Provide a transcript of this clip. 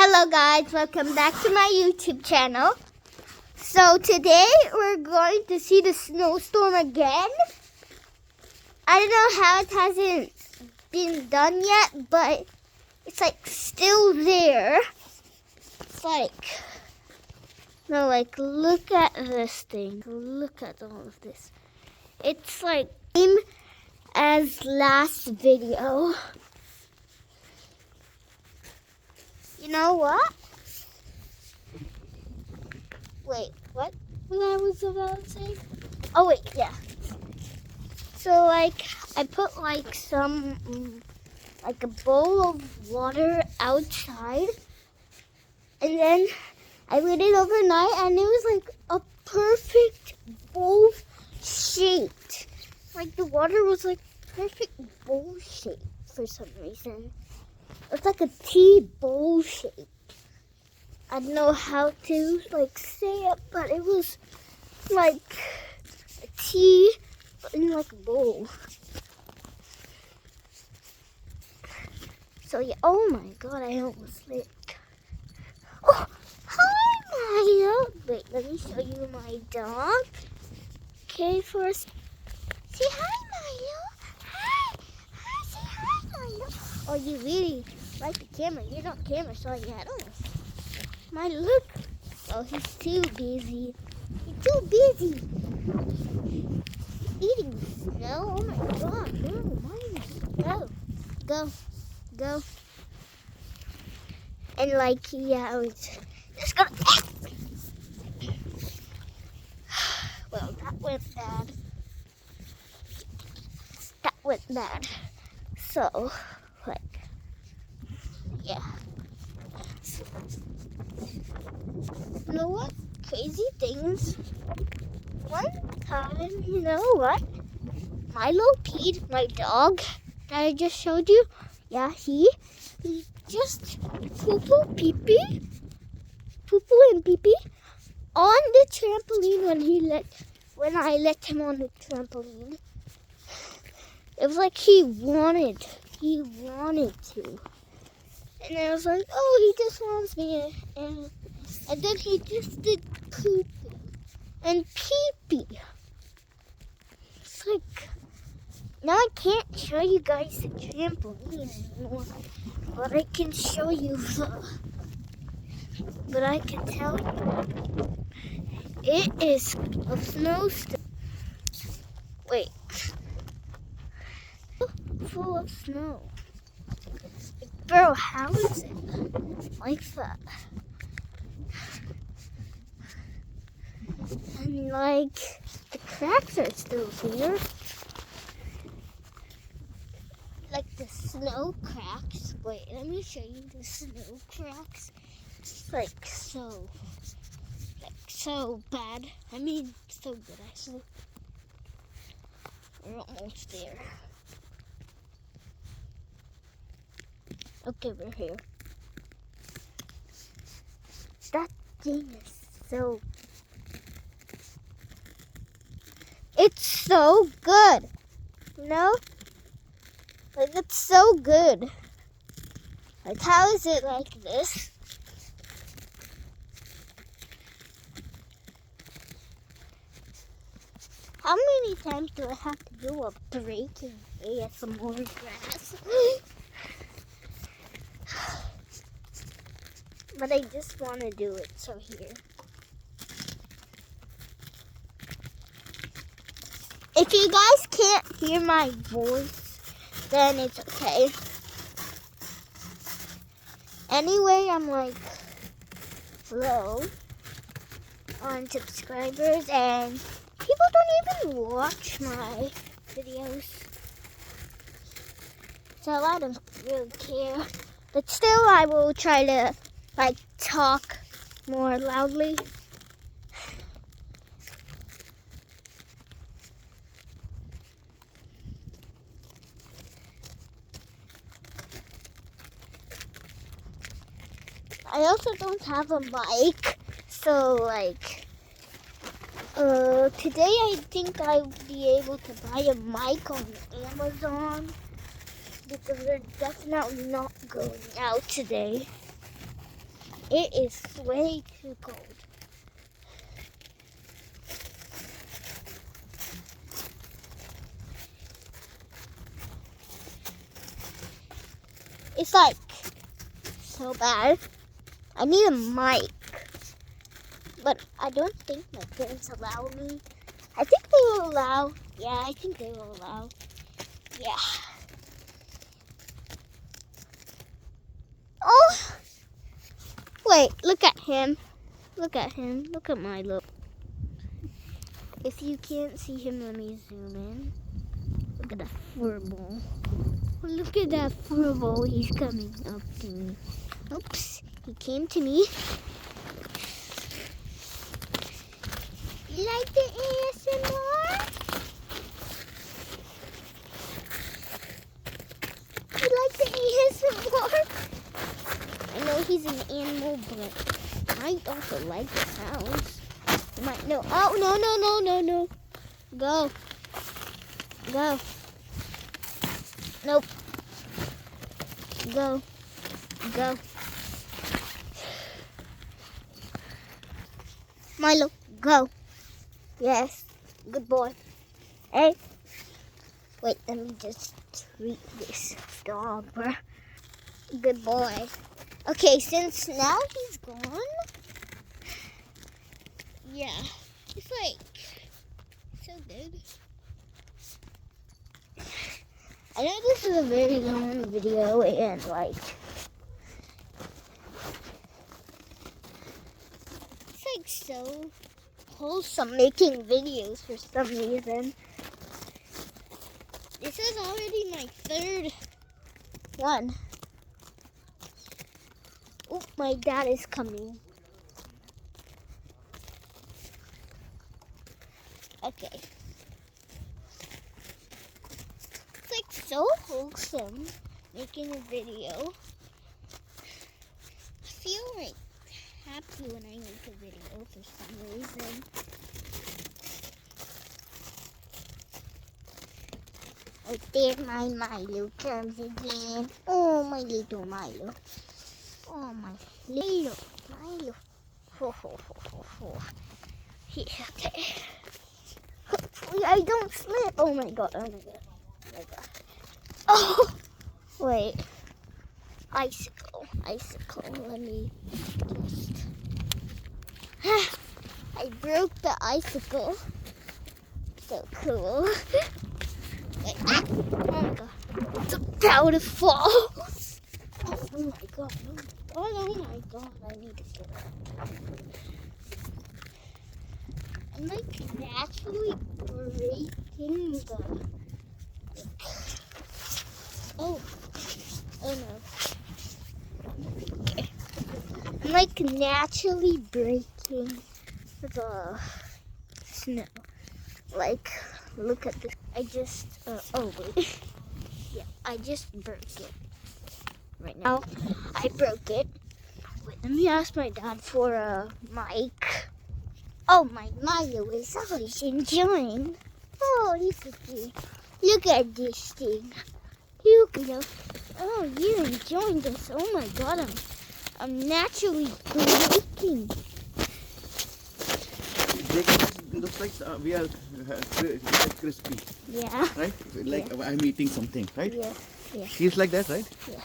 Hello guys, welcome back to my YouTube channel. So today we're going to see the snowstorm again. I don't know how it hasn't been done yet, but it's like still there. It's like, no, like look at this thing. Look at all of this. It's like same as last video. You know what? Wait, what I was about to say? Oh wait, yeah. So like I put like some like a bowl of water outside, and then I let it overnight, and it was like a perfect bowl shaped. Like the water was like perfect bowl shaped for some reason. It's like a tea bowl shape. I don't know how to like say it, but it was like a tea in like a bowl. So yeah, oh my god, I almost lit. Oh, hi Maya. Wait, let me show you my dog. Okay, first, say hi Maya. Hi, say hi Maya. Oh, you really like the camera. You're not camera shy at all. My look. Oh, he's too busy. He's too busy. Eating snow. Oh my god. No, mine. Go. And like, yeah, I was just gonna. Well, that went bad. So, like, yeah. You know what? Crazy things. One time, you know what? Milo peed, my dog that I just showed you. Yeah, he just poo-poo and pee-pee on the trampoline when I let him on the trampoline. It was like he wanted to. And I was like, oh, he just wants me. And then he just did poop and pee-pee. It's like, now I can't show you guys the trampoline anymore. But I can show you but I can tell you. It is a snowstorm. Wait. Full of snow. Bro, how is it like that? And like the cracks are still there. Like the snow cracks. Wait, let me show you the snow cracks. It's like so bad. I mean, so good actually. We're almost there. Okay, we're here. That thing is so... It's so good. You know? Like, it's so good. Like, how is it like this? How many times do I have to do a break in ASMR grass? But I just want to do it, so here. If you guys can't hear my voice, then it's okay. Anyway, I'm like low on subscribers, and people don't even watch my videos. So I don't really care. But still, I will try to like talk more loudly. I also don't have a mic, so like today I think I'll be able to buy a mic on Amazon because we're definitely not going out today. It is way too cold. It's like so bad. I need a mic, but I don't think my parents allow me. I think they will allow. Yeah, I think they will allow. Yeah. Oh, wait, look at him. Look at him. Look at Milo. If you can't see him, let me zoom in. Look at that furball. Look at that furball. He's coming up to me. Oops, he came to me. You like the ASMR? You like the ASMR? I know he's an animal, but I also like the sounds. You might know. Oh, no. Go. Go. Nope. Go. Go. Milo, go. Yes. Good boy. Hey. Wait, let me just treat this dog, bruh. Good boy. Okay, since now he's gone, yeah, it's like so good. I know this is a very long video and like it's like so wholesome making videos for some reason. This is already my third one. Oh, my dad is coming. Okay. It's like so wholesome making a video. I feel like happy when I make a video for some reason. Oh, there my Milo comes again. Oh, my little Milo. Oh, my little Milo. Ho. Yeah, okay. Hopefully I don't slip. Oh my god. Oh, wait. Icicle. Let me just... I broke the icicle. So cool. Wait. Oh my god. It's about to fall. Oh my god. Oh my god. I need to get it. I'm like naturally breaking the... Oh no. Okay. I'm like naturally breaking the snow. Like, look at this. I just, oh wait. Yeah, I just broke it. Right now, I broke it. Wait, let me ask my dad for a mic. Oh, my Milo is always enjoying. Oh, look at this thing. Look at it. Oh, you're enjoying this. Oh my god, I'm naturally breaking. Breaking looks like we are crispy. Yeah. Right? Like I'm eating something, right? Yeah. Feels like that, right? Yeah.